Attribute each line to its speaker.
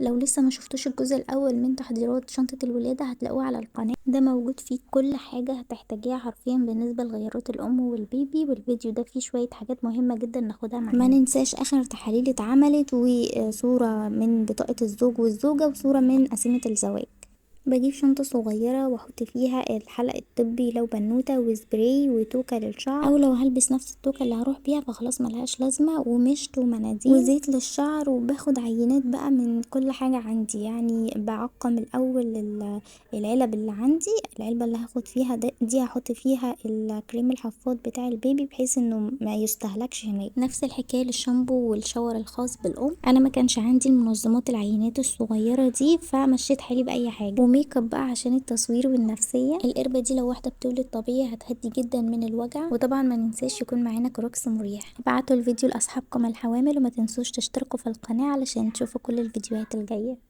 Speaker 1: لو لسه ما شفتوش الجزء الاول من تحضيرات شنطة الولادة هتلاقوه على القناة، ده موجود فيه كل حاجة هتحتاجيها حرفيا بالنسبة لغيارات الام والبيبي، والفيديو ده فيه شوية حاجات مهمة جدا ناخدها معانا. ما ننساش اخر تحاليل اتعملت وصورة من بطاقة الزوج والزوجة وصورة من قسيمة الزواج. بجيب شنطة صغيرة واحط فيها الحلق الطبي لو بنوتة وسبراي وتوكة للشعر، او لو هلبس نفس التوكة اللي هروح بيها فخلاص ملهاش لازمة، ومشط ومناديل وزيت للشعر. وباخد عينات بقى من كل حاجة عندي، يعني بعقم الاول العلب اللي عندي. العلبة اللي هاخد فيها دي هحط فيها الكريم الحفاض بتاع البيبي بحيث انه ما يستهلكش هناك. نفس الحكاية للشامبو والشاور الخاص بالام. انا ما كانش عندي المنظمات العينات الصغيرة دي فمشيت حالي بأي حاجة. وميك اب بقى عشان التصوير والنفسية. القربة دي لو واحدة بتولد طبيعي هتهدي جدا من الوجع. وطبعا ما ننساش يكون معانا كروكس مريح. ابعتوا الفيديو لاصحابكم الحوامل وما تنسوش تشتركوا في القناة علشان تشوفوا كل الفيديوهات الجاية.